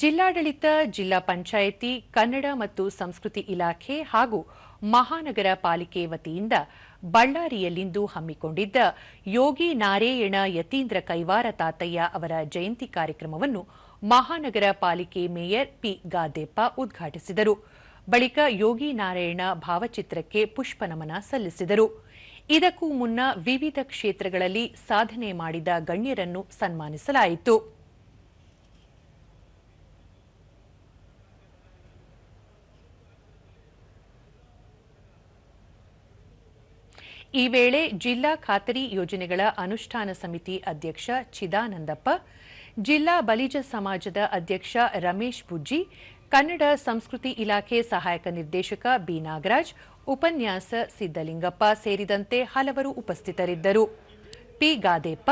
ಜಿಲ್ಲಾಡಳಿತ, ಜಿಲ್ಲಾ ಪಂಚಾಯಿತಿ, ಕನ್ನಡ ಮತ್ತು ಸಂಸ್ಕೃತಿ ಇಲಾಖೆ ಹಾಗೂ ಮಹಾನಗರ ಪಾಲಿಕೆ ವತಿಯಿಂದ ಬಳ್ಳಾರಿಯಲ್ಲಿಂದು ಹಮ್ಮಿಕೊಂಡಿದ್ದ ಯೋಗಿ ನಾರಾಯಣ ಯತೀಂದ್ರ ಕೈವಾರ ತಾತಯ್ಯ ಅವರ ಜಯಂತಿ ಕಾರ್ಯಕ್ರಮವನ್ನು ಮಹಾನಗರ ಪಾಲಿಕೆ ಮೇಯರ್ ಪಿ ಗಾದೆಪ್ಪ ಉದ್ಘಾಟಿಸಿದರು. ಬಳಿಕ ಯೋಗಿ ನಾರಾಯಣ ಭಾವಚಿತ್ರಕ್ಕೆ ಪುಷ್ಪನಮನ ಸಲ್ಲಿಸಿದರು. ಇದಕ್ಕೂ ಮುನ್ನ ವಿವಿಧ ಕ್ಷೇತ್ರಗಳಲ್ಲಿ ಸಾಧನೆ ಮಾಡಿದ ಗಣ್ಯರನ್ನು ಸನ್ಮಾನಿಸಲಾಯಿತು. ಈ ವೇಳೆ ಜಿಲ್ಲಾ ಖಾತರಿ ಯೋಜನೆಗಳ ಅನುಷ್ಠಾನ ಸಮಿತಿ ಅಧ್ಯಕ್ಷ ಚಿದಾನಂದಪ್ಪ, ಜಿಲ್ಲಾ ಬಲಿಜ ಸಮಾಜದ ಅಧ್ಯಕ್ಷ ರಮೇಶ್ ಬುಜ್ಜಿ, ಕನ್ನಡ ಸಂಸ್ಕೃತಿ ಇಲಾಖೆ ಸಹಾಯಕ ನಿರ್ದೇಶಕ ಬಿ ನಾಗರಾಜ್, ಉಪನ್ಯಾಸ ಸಿದ್ದಲಿಂಗಪ್ಪ ಸೇರಿದಂತೆ ಹಲವರು ಉಪಸ್ಥಿತರಿದ್ದರು. ಪಿ ಗಾದೆಪ್ಪ,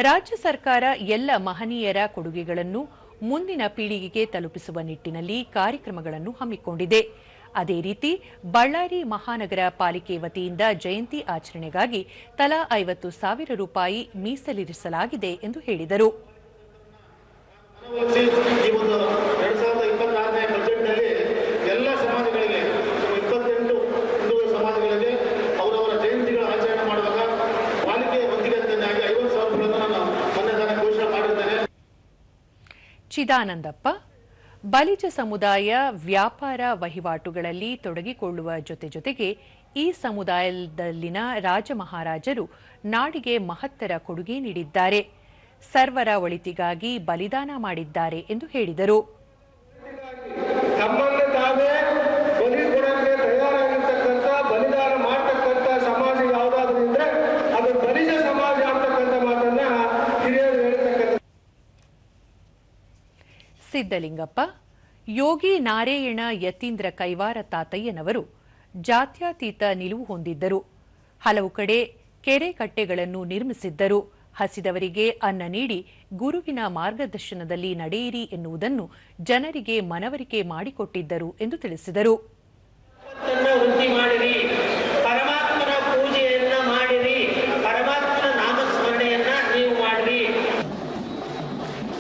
ರಾಜ್ಯ ಸರ್ಕಾರ ಎಲ್ಲ ಮಹನೀಯರ ಕೊಡುಗೆಗಳನ್ನು ಮುಂದಿನ ಪೀಳಿಗೆಗೆ ತಲುಪಿಸುವ ನಿಟ್ಟಿನಲ್ಲಿ ಕಾರ್ಯಕ್ರಮಗಳನ್ನು ಹಮ್ಮಿಕೊಂಡಿದೆ. ಅದೇ ರೀತಿ ಬಳ್ಳಾರಿ ಮಹಾನಗರ ಪಾಲಿಕೆ ವತಿಯಿಂದ ಜಯಂತಿ ಆಚರಣೆಗಾಗಿ ತಲಾ 50,000 ರೂಪಾಯಿ ಮೀಸಲಿರಿಸಲಾಗಿದೆ ಎಂದು ಹೇಳಿದರು. ಚಿದಾನಂದಪ್ಪ, ಬಲಿಜ ಸಮುದಾಯ ವ್ಯಾಪಾರ ವಹಿವಾಟುಗಳಲ್ಲಿ ತೊಡಗಿಕೊಳ್ಳುವ ಜೊತೆಗೆ ಈ ಸಮುದಾಯದಲ್ಲಿನ ರಾಜಮಹಾರಾಜರು ನಾಡಿಗೆ ಮಹತ್ತರ ಕೊಡುಗೆ ನೀಡಿದ್ದಾರೆ, ಸರ್ವರ ಒಳಿತಿಗಾಗಿ ಬಲಿದಾನ ಮಾಡಿದ್ದಾರೆ ಎಂದು ಹೇಳಿದರು. ಸಿದ್ದಲಿಂಗಪ್ಪ, ಯೋಗಿ ನಾರಾಯಣ ಯತೀಂದ್ರ ಕೈವಾರ ತಾತಯ್ಯನವರು ಜಾತ್ಯತೀತ ನಿಲುವು ಹೊಂದಿದ್ದರು. ಹಲವು ಕಡೆ ಕೆರೆ ಕಟ್ಟೆಗಳನ್ನು ನಿರ್ಮಿಸಿದ್ದರು. ಹಸಿದವರಿಗೆ ಅನ್ನ ನೀಡಿ ಗುರುವಿನ ಮಾರ್ಗದರ್ಶನದಲ್ಲಿ ನಡೆಯಿರಿ ಎನ್ನುವುದನ್ನು ಜನರಿಗೆ ಮನವರಿಕೆ ಮಾಡಿಕೊಟ್ಟಿದ್ದರು ಎಂದು ತಿಳಿಸಿದರು.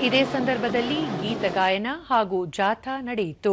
ಇದೇ ಸಂದರ್ಭದಲ್ಲಿ ಗೀತ ಗಾಯನ ಹಾಗೂ ಜಾಥಾ ನಡೆಯಿತು.